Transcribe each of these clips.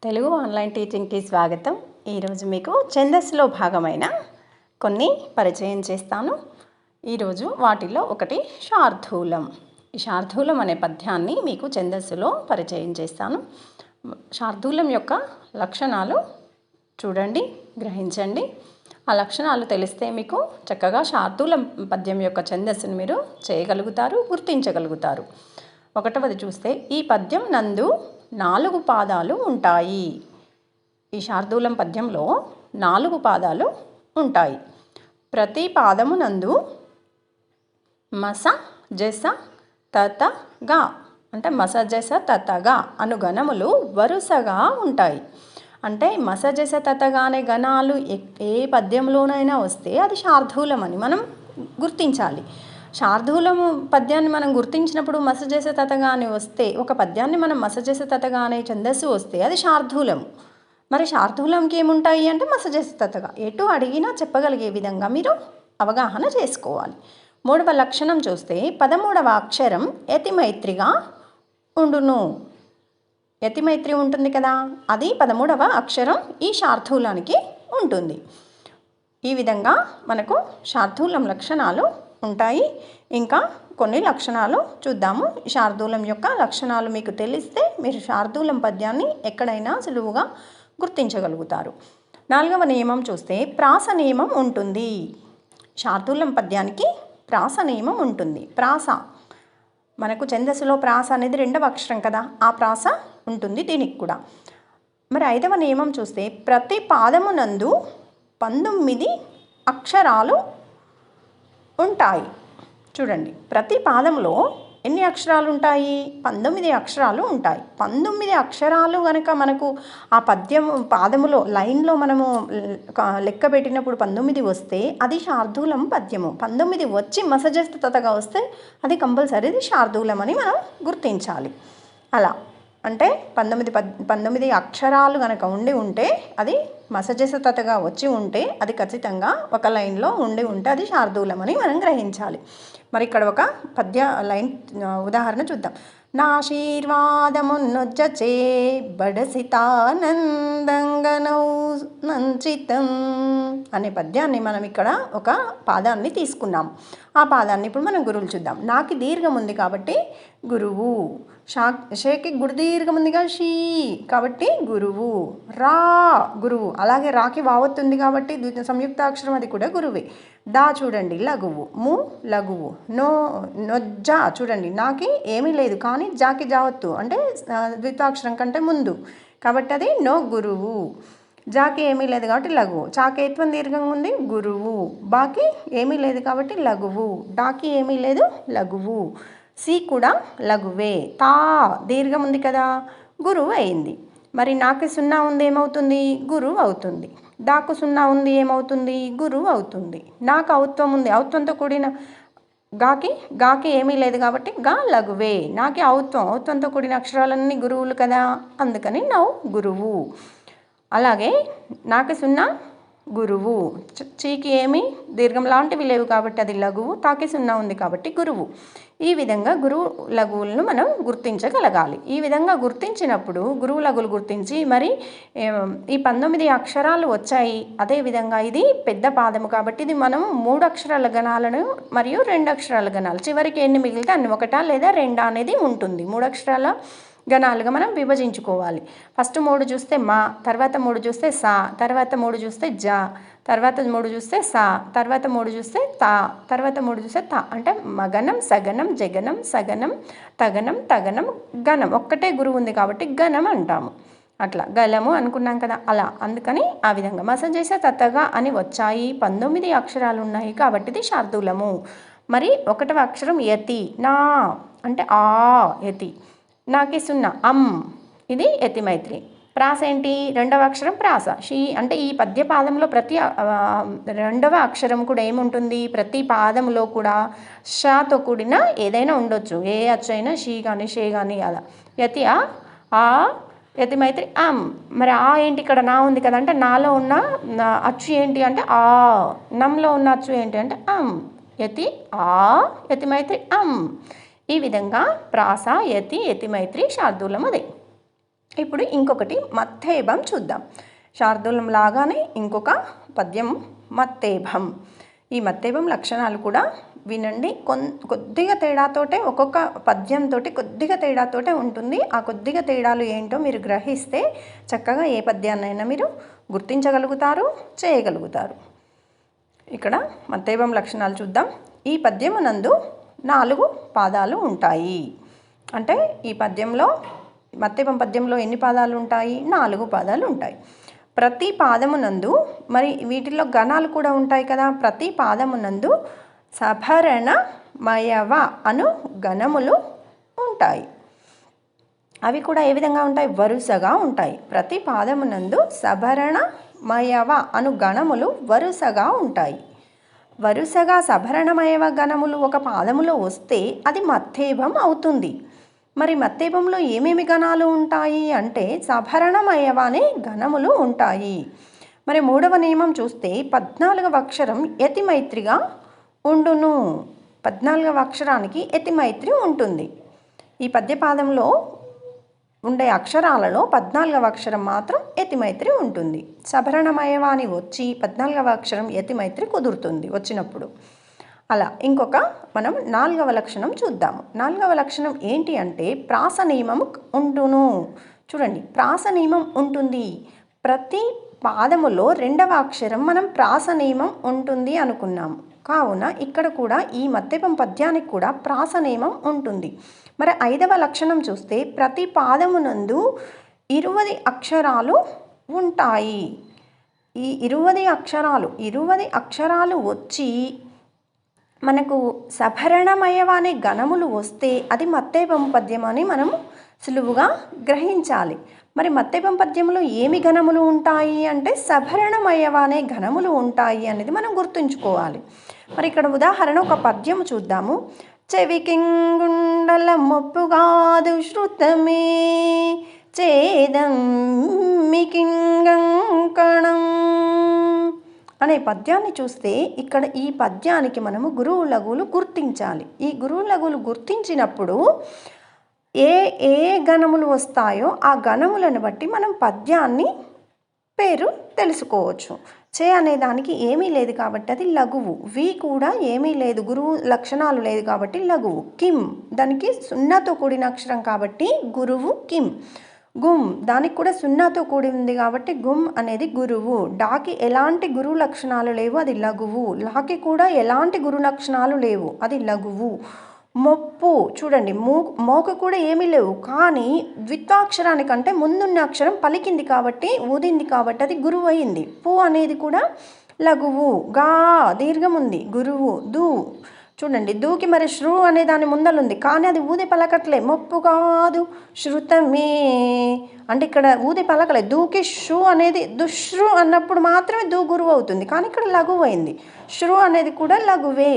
Telugu online టీచింగ్కి స్వాగతం. ఈరోజు మీకు ఛందస్సులో భాగమైన కొన్ని పరిచయం చేస్తాను. ఈరోజు వాటిలో ఒకటి శార్దూలం. ఈ శార్దూలం అనే పద్యాన్ని మీకు ఛందస్సులో పరిచయం చేస్తాను. శార్దూలం యొక్క లక్షణాలు చూడండి, గ్రహించండి. ఆ లక్షణాలు తెలిస్తే మీకు చక్కగా శార్దూలం పద్యం యొక్క ఛందస్సును మీరు చేయగలుగుతారు, గుర్తించగలుగుతారు. ఒకటవది చూస్తే, ఈ పద్యం నందు 4 పాదాలు ఉంటాయి. ఈ శార్దూలం పద్యంలో 4 పాదాలు ఉంటాయి. ప్రతి పాదము నందు మస జస తత గా అంటే మస జస తత గా అను గణములు వరుసగా ఉంటాయి. అంటే మస జస తతగా అనే గణాలు ఏ పద్యంలోనైనా వస్తే అది శార్దూలం అని మనం గుర్తించాలి. శార్దూలము పద్యాన్ని మనం గుర్తించినప్పుడు మసజస తతగా అని వస్తే, ఒక పద్యాన్ని మనం మసజస తతగా అనే ఛందస్సు వస్తే అది శార్దూలము. మరి శార్దూలంకి ఏముంటాయి అంటే మసజస తతగా, ఎటు అడిగినా చెప్పగలిగే విధంగా మీరు అవగాహన చేసుకోవాలి. 3వ లక్షణం చూస్తే, 13వ అక్షరం యతిమైత్రిగా ఉండును. యతిమైత్రి ఉంటుంది కదా, అది 13వ అక్షరం ఈ శార్దూలానికి ఉంటుంది. ఈ విధంగా మనకు శార్దూలం లక్షణాలు ఉంటాయి. ఇంకా కొన్ని లక్షణాలు చూద్దాము. శార్దూలం యొక్క లక్షణాలు మీకు తెలిస్తే మీరు శార్దూలం పద్యాన్ని ఎక్కడైనా సులువుగా గుర్తించగలుగుతారు. 4వ నియమం చూస్తే, ప్రాస నియమం ఉంటుంది. శార్దూలం పద్యానికి ప్రాస నియమం ఉంటుంది. ప్రాస మనకు ఛందస్సులో ప్రాస అనేది 2వ అక్షరం కదా, ఆ ప్రాస ఉంటుంది దీనికి కూడా. మరి 5వ నియమం చూస్తే, ప్రతి పాదమునందు 19 అక్షరాలు ఉంటాయి. చూడండి, ప్రతి పాదంలో ఎన్ని అక్షరాలు ఉంటాయి? 19 అక్షరాలు ఉంటాయి. 19 అక్షరాలు కనుక మనకు ఆ పాదములో లైన్లో మనము లెక్క పెట్టినప్పుడు 19 వస్తే అది శార్దూలం పద్యము. 19 వచ్చి మసజస తతగా వస్తే అది కంపల్సరీ శార్దూలం అని మనం గుర్తించాలి. అలా అంటే 19 అక్షరాలు కనుక ఉంటే అది మసజస తతగా వచ్చి ఉంటే అది ఖచ్చితంగా ఒక లైన్లో ఉంటే అది శార్దూలం అని మనం గ్రహించాలి. మరి ఇక్కడ ఒక పద్య లైన్ ఉదాహరణ చూద్దాం. నాశీర్వాదమున్నొజ్జచే బడసితానందంగనౌ నంచితం అనే పద్యాన్ని మనం ఇక్కడ ఒక పాదాన్ని తీసుకున్నాం. ఆ పాదాన్ని ఇప్పుడు మనం గురువులు చూద్దాం. నాకి దీర్ఘం ఉంది కాబట్టి గురువు, షేకి గుడి దీర్ఘం ఉందిగా షీ కాబట్టి గురువు, రా గురువు, అలాగే రాకి వావత్తుంది కాబట్టి సంయుక్త అక్షరం అది కూడా గురువే. దా చూడండి లగువు, ము లగువు, నొజ్జా చూడండి నాకి ఏమీ లేదు కానీ జాకి జావత్తు అంటే ద్వితాక్షరం కంటే ముందు కాబట్టి అది నో గురువు. జాకి ఏమీ లేదు కాబట్టి లఘువు, చాకి ఏత్వం దీర్ఘంగా ఉంది గురువు, బాకి ఏమీ లేదు కాబట్టి లఘువు, డాకి ఏమీ లేదు లఘువు, సి కూడా లఘువే, తా దీర్ఘం ఉంది కదా గురువు అయింది. మరి నాకు 0 ఉంది ఏమవుతుంది? గురువు అవుతుంది. దాకు 0 ఉంది ఏమవుతుంది? గురువు అవుతుంది. నాకు ఔత్వం ఉంది, ఔత్వంతో కూడిన గాకి ఏమీ లేదు కాబట్టి గా లఘువే. నాకి ఔత్వంతో కూడిన అక్షరాలన్నీ గురువులు కదా, అందుకని నౌ గురువు. అలాగే నాకు 0 గురువు, చీకి ఏమి దీర్ఘం లాంటివి లేవు కాబట్టి అది లఘువు, తాకి 0 ఉంది కాబట్టి గురువు. ఈ విధంగా గురువు లఘువులను మనం గుర్తించగలగాలి. ఈ విధంగా గుర్తించినప్పుడు గురువు లఘువులు గుర్తించి మరి ఈ 19 అక్షరాలు వచ్చాయి. అదేవిధంగా ఇది పెద్ద పాదము కాబట్టి ఇది మనం 3 అక్షరాల గణాలను మరియు 2 అక్షరాల గణాలు, చివరికి ఎన్ని మిగిలితే అన్ని 1 లేదా 2 అనేది ఉంటుంది. 3 అక్షరాల గణాలుగా మనం విభజించుకోవాలి. ఫస్ట్ 3 చూస్తే మా, తర్వాత 3 చూస్తే సా, తర్వాత 3 చూస్తే జా, తర్వాత 3 చూస్తే సా, తర్వాత 3 చూస్తే తా, తర్వాత 3 చూస్తే తా. అంటే మగనం, సగనం, జగనం, సగనం, తగనం, తగనం, గణం. ఒక్కటే గురువు ఉంది కాబట్టి గణం అంటాము. అట్లా గలము అనుకున్నాం కదా, అలా అందుకని ఆ విధంగా మసజస తతగా అని వచ్చాయి. 19 అక్షరాలు ఉన్నాయి కాబట్టి ఇది శార్దూలము. మరి 1వ అక్షరం యతి, నా అంటే ఆ యతి, నాకి 0 ఇది యతిమైత్రి. ప్రాస ఏంటి? 2వ అక్షరం ప్రాస, షీ అంటే ఈ పద్య పాదంలో ప్రతి 2వ అక్షరం కూడా ఏముంటుంది? ప్రతి పాదంలో కూడా షాతో కూడిన ఏదైనా ఉండొచ్చు, ఏ అచ్చు అయినా, షీ కానీ షే కానీ అలా. యతి ఆ యతిమైత్రి మరి ఆ ఏంటి? ఇక్కడ నా ఉంది కదా అంటే నాలో ఉన్న అచ్చు ఏంటి అంటే ఆ, నంలో ఉన్న అచ్చు ఏంటి అంటే యతి ఆ యతిమైత్రి ఈ విధంగా ప్రాస, యతి, యతిమైత్రి శార్దూలం అదే. ఇప్పుడు ఇంకొకటి మత్తేభం చూద్దాం. శార్దూలం లాగానే ఇంకొక పద్యం మత్తేభం. ఈ మత్తేభం లక్షణాలు కూడా వినండి. కొద్దిగా తేడాతోటే ఒక్కొక్క పద్యంతో కొద్దిగా తేడాతోటే ఉంటుంది. ఆ కొద్దిగా తేడాలు ఏంటో మీరు గ్రహిస్తే చక్కగా ఏ పద్యాన్నైనా మీరు గుర్తించగలుగుతారు, చేయగలుగుతారు. ఇక్కడ మత్తేభం లక్షణాలు చూద్దాం. ఈ పద్యమునందు 4 పాదాలు ఉంటాయి. అంటే ఈ పద్యంలో మత్తేభం పద్యంలో ఎన్ని పాదాలు ఉంటాయి? 4 పాదాలు ఉంటాయి. ప్రతి పాదమునందు, మరి వీటిల్లో గణాలు కూడా ఉంటాయి కదా, ప్రతి పాదమునందు సభరణ మయవ అను గణములు ఉంటాయి. అవి కూడా ఏ విధంగా ఉంటాయి? వరుసగా ఉంటాయి. ప్రతి పాదమునందు సభరణ మయవ అను గణములు వరుసగా ఉంటాయి. వరుసగా సభరణమయవ గణములు ఒక పాదములో వస్తే అది మత్తేభం అవుతుంది. మరి మత్తేభంలో ఏమేమి గణాలు ఉంటాయి అంటే సభరణమయవ అనే గణములు ఉంటాయి. మరి 3వ నియమం చూస్తే 14వ అక్షరం యతిమైత్రిగా ఉండును. 14వ అక్షరానికి యతిమైత్రి ఉంటుంది. ఈ పద్యపాదంలో ఉండే అక్షరాలలో 14వ అక్షరం మాత్రం యతిమైత్రి ఉంటుంది. సభరణమయవ అని వచ్చి 14వ అక్షరం యతిమైత్రి కుదురుతుంది వచ్చినప్పుడు. అలా ఇంకొక మనం 4వ లక్షణం చూద్దాము. 4వ లక్షణం ఏంటి అంటే ప్రాస నియమం ఉండును. చూడండి, ప్రాస నియమం ఉంటుంది. ప్రతి పాదములో 2వ అక్షరం మనం ప్రాస నియమం ఉంటుంది అనుకున్నాము. కావున ఇక్కడ కూడా ఈ మత్తేభం పద్యానికి కూడా ప్రాస నియమం ఉంటుంది. మరి 5వ లక్షణం చూస్తే ప్రతి పాదమునందు 20 అక్షరాలు ఉంటాయి. ఈ 20 అక్షరాలు వచ్చి మనకు సభరణమయవ అనే గణములు వస్తే అది మత్తేభం పద్యం అని మనం సులువుగా గ్రహించాలి. మరి మత్తేభం పద్యంలో ఏమి గణములు ఉంటాయి అంటే సభరణమయవ అనే గణములు ఉంటాయి అనేది మనం గుర్తుంచుకోవాలి. మరి ఇక్కడ ఉదాహరణ ఒక పద్యము చూద్దాము. చెవికింగుండల మొప్పుగాదు శృతమే చేదం మికింగంకణం అనే పద్యాన్ని చూస్తే ఇక్కడ ఈ పద్యానికి మనము గురువు లఘువులు గుర్తించాలి. ఈ గురువు లఘువులు గుర్తించినప్పుడు ఏ ఏ గణములు వస్తాయో ఆ గణములను బట్టి మనం పద్యాన్ని పేరు తెలుసుకోవచ్చు. చే అనే దానికి ఏమీ లేదు కాబట్టి అది లఘువు. వి కూడా ఏమీ లేదు, గురువు లక్షణాలు లేదు కాబట్టి లఘువు. కిం దానికి సున్నాతో కూడిన అక్షరం కాబట్టి గురువు కిం. గుమ్ దానికి కూడా సున్నాతో కూడి ఉంది కాబట్టి గుమ్ అనేది గురువు. డాకి ఎలాంటి గురువు లక్షణాలు లేవు, అది లఘువు. లాకి కూడా ఎలాంటి గురు లక్షణాలు లేవు, అది లఘువు. మొప్పు చూడండి, మోకు కూడా ఏమీ లేవు, కానీ ద్విత్వాక్షరానికంటే ముందున్న అక్షరం పలికింది కాబట్టి ఊదింది కాబట్టి అది గురువు అయింది. పు అనేది కూడా లఘువు. గా దీర్ఘం ఉంది, గురువు. దు చూడండి, దూకి మరి శ్రు అనే దాని ముందలుంది కానీ అది ఊది పలకట్లే, మొప్పు కాదు శృతమే అంటే ఇక్కడ ఊది పలకలే. దూకి షు అనేది దుశ్రు అన్నప్పుడు మాత్రమే దూ గురువు అవుతుంది, కానీ ఇక్కడ లఘువు అయింది. శ్రు అనేది కూడా లఘువే.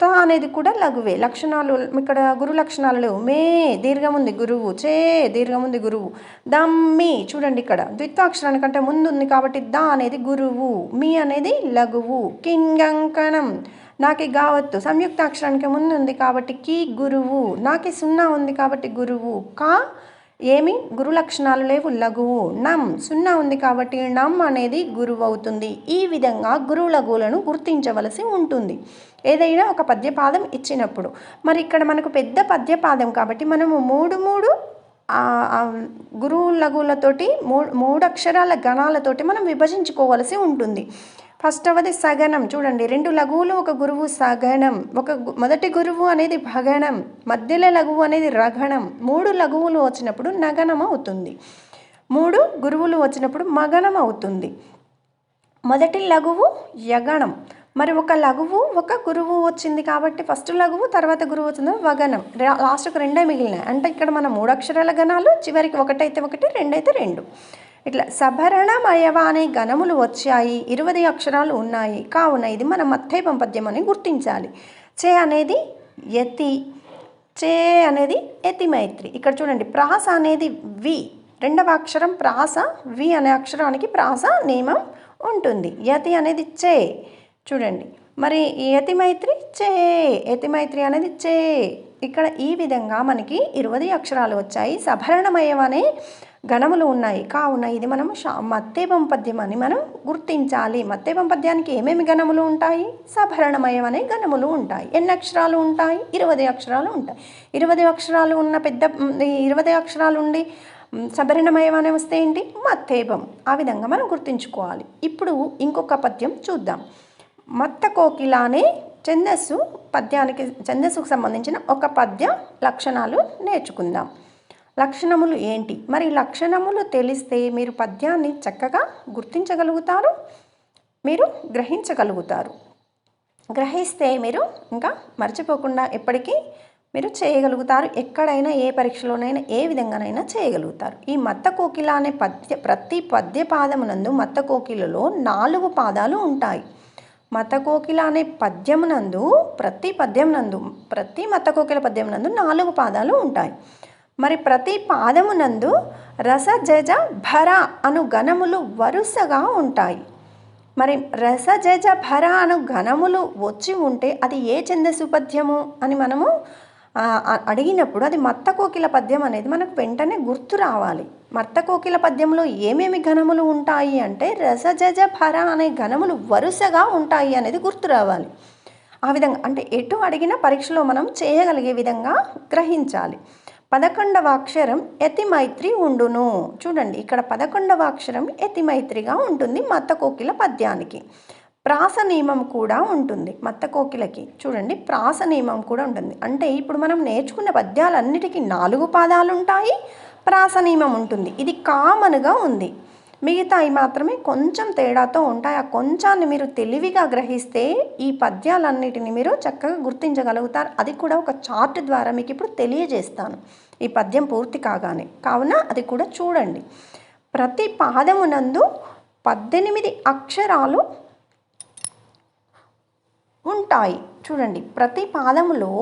త అనేది కూడా లఘువే. లక్షణాలు ఇక్కడ గురు లక్షణాలు లేవు. మే దీర్ఘం ఉంది, గురువు. చే దీర్ఘం ఉంది, గురువు. దమ్మి చూడండి, ఇక్కడ ద్విత్వాక్షరానికంటే ముందు ఉంది కాబట్టి ద అనేది గురువు, మీ అనేది లఘువు. కింగంకణం నాకి గావత్తు సంయుక్త అక్షరానికి ముందు ఉంది కాబట్టి కి గురువు. నాకి సున్నా ఉంది కాబట్టి గురువు. కా ఏమి గురు లక్షణాలు లేవు, లఘువు. నం సున్నా ఉంది కాబట్టి నమ్ అనేది గురువు అవుతుంది. ఈ విధంగా గురు లఘువులను గుర్తించవలసి ఉంటుంది ఏదైనా ఒక పద్యపాదం ఇచ్చినప్పుడు. మరి ఇక్కడ మనకు పెద్ద పద్యపాదం కాబట్టి మనము మూడు గురువు లఘువులతోటి మూడు అక్షరాల గణాలతోటి మనం విభజించుకోవలసి ఉంటుంది. ఫస్టవది సగనం చూడండి, 2 లఘువులు ఒక గురువు సగనం, మొదటి గురువు అనేది భగణం, మధ్యలో లఘువు అనేది రగణం. 3 లఘువులు వచ్చినప్పుడు నగనం అవుతుంది, 3 గురువులు వచ్చినప్పుడు మగనం అవుతుంది. మొదటి లఘువు యగణం. మరి ఒక లఘువు ఒక గురువు వచ్చింది కాబట్టి ఫస్ట్ లఘువు తర్వాత గురువు వచ్చింది వగనం. లాస్ట్కి 2 మిగిలినాయి అంటే ఇక్కడ మన 3 అక్షరాల గణాలు, చివరికి 1 అయితే 1, 2 అయితే 2. ఇట్లా సభరణమయవ అనే గణములు వచ్చాయి, 20 అక్షరాలు ఉన్నాయి. కావున ఇది మన మత్తేభం పద్యం అని గుర్తించాలి. చే అనేది యతి, చే అనేది యతిమైత్రి. ఇక్కడ చూడండి, ప్రాస అనేది వి, 2వ అక్షరం ప్రాస, వి అనే అక్షరానికి ప్రాస నియమం ఉంటుంది. యతి అనేది చే చూడండి, మరి యతి మైత్రి చే, యతి మైత్రి అనేది చే. ఇక్కడ ఈ విధంగా మనకి 20 అక్షరాలు వచ్చాయి. సభరణమయం అనే గణములు ఉన్నాయి. కావున ఇది మనం మత్తేపం పద్యం అని మనం గుర్తించాలి. మత్తేపం పద్యానికి ఏమేమి గణములు ఉంటాయి? సభరణమయం అనే గణములు ఉంటాయి. ఎన్ని అక్షరాలు ఉంటాయి? 20 అక్షరాలు ఉంటాయి. 20 అక్షరాలు ఉన్న 20 అక్షరాలు ఉండి సభరణమయం అనే వస్తే ఏంటి? మత్తేపం. ఆ విధంగా మనం గుర్తుంచుకోవాలి. ఇప్పుడు ఇంకొక పద్యం చూద్దాం. మత్త కోకిల అనే ఛందస్సు పద్యానికి, ఛందస్సుకు సంబంధించిన ఒక పద్య లక్షణాలు నేర్చుకుందాం. లక్షణములు ఏంటి? మరి లక్షణములు తెలిస్తే మీరు పద్యాన్ని చక్కగా గుర్తించగలుగుతారు, మీరు గ్రహించగలుగుతారు. గ్రహిస్తే మీరు ఇంకా మర్చిపోకుండా ఎప్పటికీ మీరు చేయగలుగుతారు. ఎక్కడైనా ఏ పరీక్షలోనైనా ఏ విధంగానైనా చేయగలుగుతారు. ఈ మత్త కోకిల అనే ప్రతి పద్య పాదమునందు మత్త కోకిలలో 4 పాదాలు ఉంటాయి. మత్త కోకిల అనే పద్యమునందు ప్రతి మత్త కోకిల పద్యమునందు 4 పాదాలు ఉంటాయి. మరి ప్రతి పాదమునందు రస జజ భర అను గణములు వరుసగా ఉంటాయి. మరి రస జజ భర అను గణములు వచ్చి ఉంటే అది ఏ ఛందస్సు పద్యము అని మనము అడిగినప్పుడు అది మత్త కోకిల పద్యం అనేది మనకు వెంటనే గుర్తు రావాలి. మత్త కోకిల పద్యంలో ఏమేమి గణములు ఉంటాయి అంటే రస జజ భర అనే గణములు వరుసగా ఉంటాయి అనేది గుర్తు రావాలి. ఆ విధంగా అంటే ఎటు అడిగిన పరీక్షలో మనం చేయగలిగే విధంగా గ్రహించాలి. 11వ అక్షరం యతి మైత్రి ఉండును. చూడండి, ఇక్కడ 11వ అక్షరం యతి మైత్రిగా ఉంటుంది మత్త కోకిల పద్యానికి. ప్రాస నియమం కూడా ఉంటుంది మత్త కోకిలకి. చూడండి, ప్రాస నియమం కూడా ఉంటుంది. అంటే ఇప్పుడు మనం నేర్చుకున్న పద్యాలన్నిటికీ 4 పాదాలు ఉంటాయి, ప్రాస నియమం ఉంటుంది. ఇది కామన్గా ఉంది. మిగతాయి మాత్రమే కొంచెం తేడాతో ఉంటాయి. ఆ కొంచాన్ని మీరు తెలివిగా గ్రహిస్తే ఈ పద్యాలన్నిటిని మీరు చక్కగా గుర్తించగలుగుతారు. అది కూడా ఒక చార్ట్ ద్వారా మీకు ఇప్పుడు తెలియజేస్తాను ఈ పద్యం పూర్తి కాగానే. కావున అది కూడా చూడండి. ప్రతి పాదమునందు 18 అక్షరాలు ఉంటాయి. చూడండి, ప్రతి పాదములో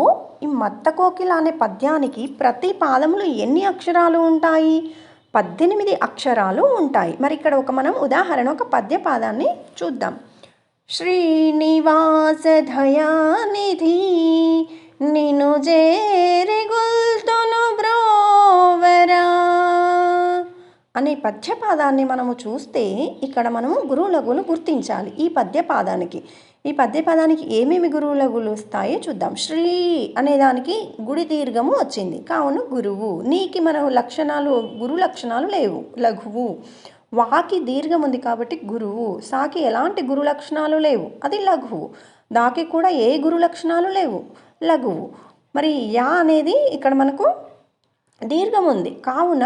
ఈ మత్త కోకిల అనే పద్యానికి ప్రతి పాదములో ఎన్ని అక్షరాలు ఉంటాయి? 18 అక్షరాలు ఉంటాయి. మరి ఇక్కడ మనం ఉదాహరణ ఒక పద్య పాదాన్ని చూద్దాం. శ్రీనివాస దయానిధి నిను జేరి గుల్తును బ్రోవరా అనే పద్యపాదాన్ని మనము చూస్తే ఇక్కడ మనము గురువు లఘువులు గుర్తించాలి. ఈ పద్యపాదానికి ఏమేమి గురువు లఘువులు వస్తాయో చూద్దాం. శ్రీ అనేదానికి గుడి దీర్ఘము వచ్చింది, కావున గురువు. నీకి మన గురు లక్షణాలు లేవు, లఘువు. వాకి దీర్ఘం ఉంది కాబట్టి గురువు. సాకి ఎలాంటి గురు లక్షణాలు లేవు, అది లఘువు. దాకి కూడా ఏ గురు లక్షణాలు లేవు, లఘువు. మరి యా అనేది ఇక్కడ మనకు దీర్ఘం ఉంది, కావున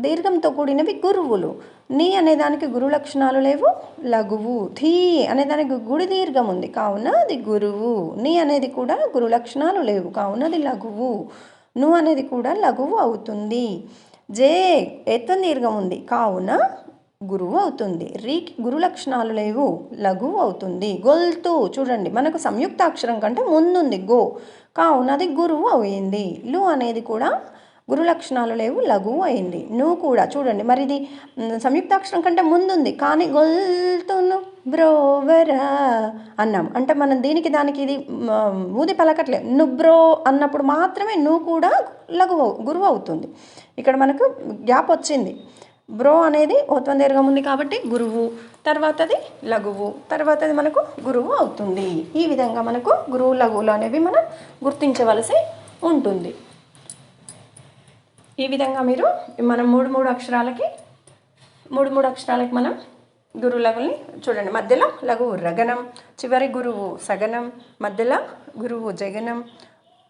దీర్ఘంతో కూడినవి గురువులు. నీ అనేదానికి గురు లక్షణాలు లేవు, లఘువు. ధీ అనేదానికి గుడి దీర్ఘం ఉంది, కావున అది గురువు. నీ అనేది కూడా గురు లక్షణాలు లేవు, కావున అది లఘువు. ను అనేది కూడా లఘువు అవుతుంది. జే ఎత్తు దీర్ఘం ఉంది, కావున గురువు అవుతుంది. రీకి గురు లక్షణాలు లేవు, లఘువు అవుతుంది. గొల్తు చూడండి, మనకు సంయుక్త అక్షరం కంటే ముందుంది గో, కావున అది గురువు అయింది. లు అనేది కూడా గురు లక్షణాలు లేవు, లఘువు అయింది. నువ్వు కూడా చూడండి, మరి ఇది సంయుక్తాక్షరం కంటే ముందుంది కానీ గొల్తును బ్రోవరా అన్నాం. అంటే మనం దీనికి దానికి ఇది ఊది పలకట్లేదు. నుబ్రో అన్నప్పుడు మాత్రమే నువ్వు కూడా గురువు అవుతుంది. ఇక్కడ మనకు గ్యాప్ వచ్చింది. బ్రో అనేది ఓత్వం దీర్ఘం ఉంది కాబట్టి గురువు, తర్వాతది లఘువు, తర్వాతది మనకు గురువు అవుతుంది. ఈ విధంగా మనకు గురువు లఘువులు అనేవి మనం గుర్తించవలసి ఉంటుంది. ఈ విధంగా మనం మూడు అక్షరాలకి మనం గురువు లఘువుల్ని చూడండి. మధ్యలో లఘువు రగనం, చివరి గురువు సగనం, మధ్యలో గురువు జగనం,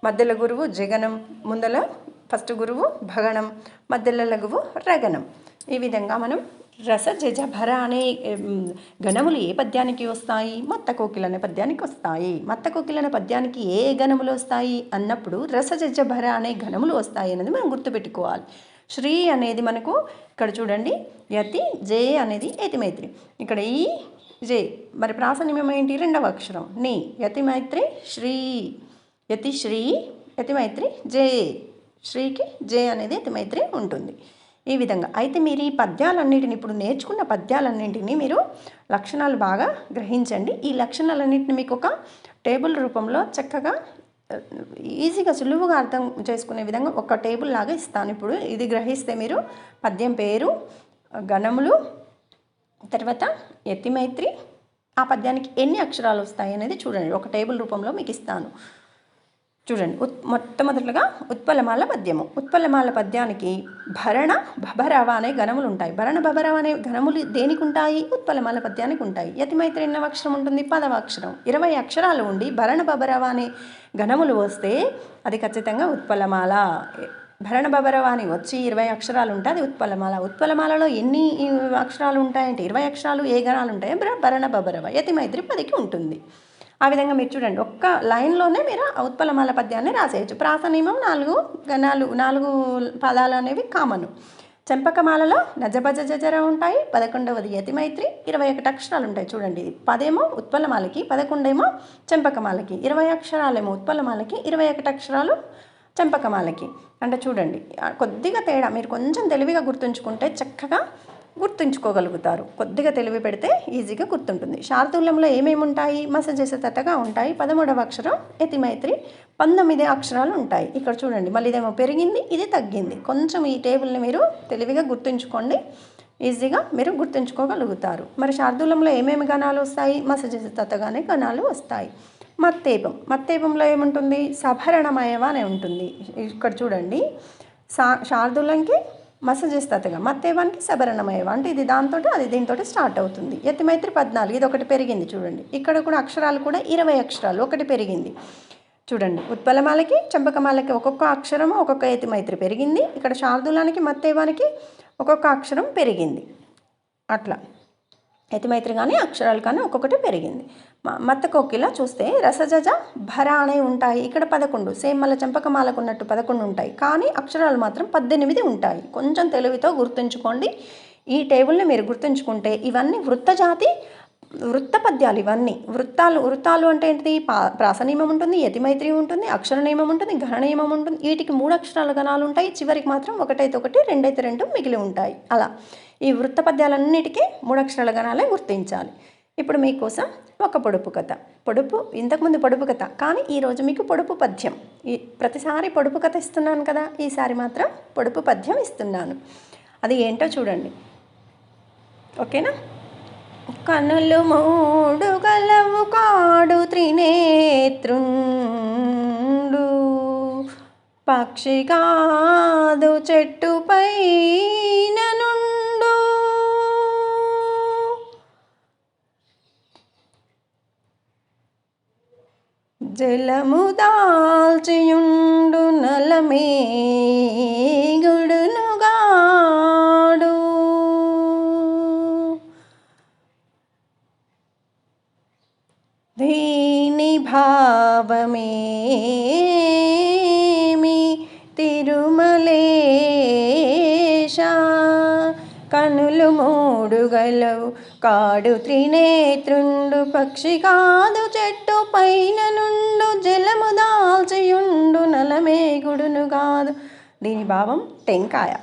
మధ్యలో గురువు జగనం, ముందల ఫస్ట్ గురువు భగణం, మధ్యలో లఘువు రగనం. ఈ విధంగా మనం రస జజ భర అనే గణములు ఏ పద్యానికి వస్తాయి? మత్త కోకిల అనే పద్యానికి వస్తాయి. మత్త కోకిల అనే పద్యానికి ఏ గణములు వస్తాయి అన్నప్పుడు రస జజ భర అనే గణములు వస్తాయి అనేది మనం గుర్తుపెట్టుకోవాలి. శ్రీ అనేది మనకు ఇక్కడ చూడండి, యతి, జే అనేది యతి మైత్రి. ఇక్కడ ఈ జే మరి ప్రాసనిమం ఏంటి? 2వ అక్షరం ని. యతి మైత్రి శ్రీ, యతి శ్రీ, యతి మైత్రి జే. శ్రీకి జే అనేది యతి మైత్రి ఉంటుంది. ఈ విధంగా. అయితే మీరు ఈ పద్యాలన్నిటిని ఇప్పుడు నేర్చుకున్న పద్యాలన్నింటినీ మీరు లక్షణాలు బాగా గ్రహించండి. ఈ లక్షణాలన్నింటినీ మీకు ఒక టేబుల్ రూపంలో చక్కగా ఈజీగా సులువుగా అర్థం చేసుకునే విధంగా ఒక టేబుల్ లాగా ఇస్తాను. ఇప్పుడు ఇది గ్రహిస్తే మీరు పద్యం పేరు, గణములు, తర్వాత యతిమైత్రి, ఆ పద్యానికి ఎన్ని అక్షరాలు వస్తాయి అనేది చూడండి. ఒక టేబుల్ రూపంలో మీకు ఇస్తాను. చూడండి. మొట్టమొదటిగా ఉత్పలమాల పద్యము. ఉత్పలమాల పద్యానికి భరణ భభరవ అనే గణములు ఉంటాయి. భరణ భభరవ అనే గణములు దేనికి ఉంటాయి? ఉత్పలమాల పద్యానికి ఉంటాయి. యతిమైత్రి ఎన్నవ అక్షరం ఉంటుంది? 10వ అక్షరం. 20 అక్షరాలు ఉండి భరణ భభరవ అనే గణములు వస్తే అది ఖచ్చితంగా ఉత్పలమాల. భరణ భభరవ అని వచ్చి 20 అక్షరాలు ఉంటే అది ఉత్పలమాల. ఉత్పలమాలలో ఎన్ని అక్షరాలు ఉంటాయంటే 20 అక్షరాలు. ఏ గణాలు ఉంటాయి? భరణ భభరవ. యతిమైత్రి 10కి ఉంటుంది. ఆ విధంగా మీరు చూడండి, ఒక్క లైన్లోనే మీరు ఉత్పలమాల పద్యాన్ని రాసేయచ్చు. ప్రాస నియమం 4 గణాలు, 4 పదాలు అనేవి కామను. చెంపకమాలలో నజభజ జజర ఉంటాయి. 11వది యతిమైత్రి. 21 అక్షరాలు ఉంటాయి. చూడండి, 10 ఏమో ఉత్పలమాలకి, 11 ఏమో చెంపకమాలకి. 20 అక్షరాలేమో ఉత్పలమాలకి, 21 అక్షరాలు చెంపకమాలకి. అంటే చూడండి, కొద్దిగా తేడా. మీరు కొంచెం తెలివిగా గుర్తుంచుకుంటే చక్కగా గుర్తుంచుకోగలుగుతారు. కొద్దిగా తెలివి పెడితే ఈజీగా గుర్తుంటుంది. శార్దూలంలో ఏమేమి ఉంటాయి? మస చేసేటట్టుగా ఉంటాయి. 13వ అక్షరం యతిమైత్రి. 19 అక్షరాలు ఉంటాయి. ఇక్కడ చూడండి, మళ్ళీ ఇదేమో పెరిగింది, ఇది తగ్గింది. కొంచెం ఈ టేబుల్ని మీరు తెలివిగా గుర్తుంచుకోండి, ఈజీగా మీరు గుర్తుంచుకోగలుగుతారు. మరి శార్దూలంలో ఏమేమి గణాలు వస్తాయి? మస చేసేటట్టుగానే గణాలు వస్తాయి. మత్తేపంలో ఏముంటుంది? సభరణమయవ అనే ఉంటుంది. ఇక్కడ చూడండి, శార్దూలంకి మసజేస్తగా, మత్తేవానికి సభరణమయవ అంటే ఇది దాంతో అది దీంతో స్టార్ట్ అవుతుంది. యతిమైత్రి 14, ఇది ఒకటి పెరిగింది. చూడండి, ఇక్కడ కూడా అక్షరాలు కూడా 20 అక్షరాలు, ఒకటి పెరిగింది. చూడండి, ఉత్పలమాలకి చెంపకమాలకి ఒక్కొక్క అక్షరము ఒక్కొక్క యతిమైత్రి పెరిగింది. ఇక్కడ శార్దూలానికి మత్తేవానికి ఒక్కొక్క అక్షరం పెరిగింది. అట్లా యతిమైత్రి కానీ అక్షరాలు కానీ ఒక్కొక్కటి పెరిగింది. మత్త కోకిల చూస్తే రసజజ భర అనే ఉంటాయి. ఇక్కడ 11, సేమ్ మళ్ళీ చెంపకమాలకు ఉన్నట్టు 11 ఉంటాయి. కానీ అక్షరాలు మాత్రం 18 ఉంటాయి. కొంచెం తెలివితో గుర్తుంచుకోండి. ఈ టేబుల్ని మీరు గుర్తుంచుకుంటే ఇవన్నీ వృత్త పద్యాలు. ఇవన్నీ వృత్తాలు అంటే ఏంటిది? ప్రాస నియమం ఉంటుంది, యతిమైత్రి ఉంటుంది, అక్షర నియమం ఉంటుంది, ఘన నియమం ఉంటుంది. వీటికి 3 అక్షరాల గణాలు ఉంటాయి. చివరికి మాత్రం 1 అయితే 1, 2 అయితే 2 మిగిలి ఉంటాయి. అలా ఈ వృత్త పద్యాలన్నిటికీ 3 అక్షరాల గణాలే గుర్తించాలి. ఇప్పుడు మీకోసం ఒక పొడుపు కథ. ఇంతకుముందు పొడుపు కథ, కానీ ఈరోజు మీకు పొడుపు పద్యం. ప్రతిసారి పొడుపు కథ ఇస్తున్నాను కదా, ఈసారి మాత్రం పొడుపు పద్యం ఇస్తున్నాను. అది ఏంటో చూడండి, ఓకేనా? కనులు 3 గలవు కాడు త్రినేత్రుండు, పక్షి కాదు చెట్టుపై నుండు, జలము దాల్చియుండు నలమేగుడునుగాడు, దీని భావమేమి తిరుమలేశ, కనులు 3 గలవు కాడు త్రినేత్రుండు, పక్షి కాదు చెట్టు పైన నుండు, జలము దాల్చియుండు నలమేగుడును కాదు. దీని భావం టెంకాయ.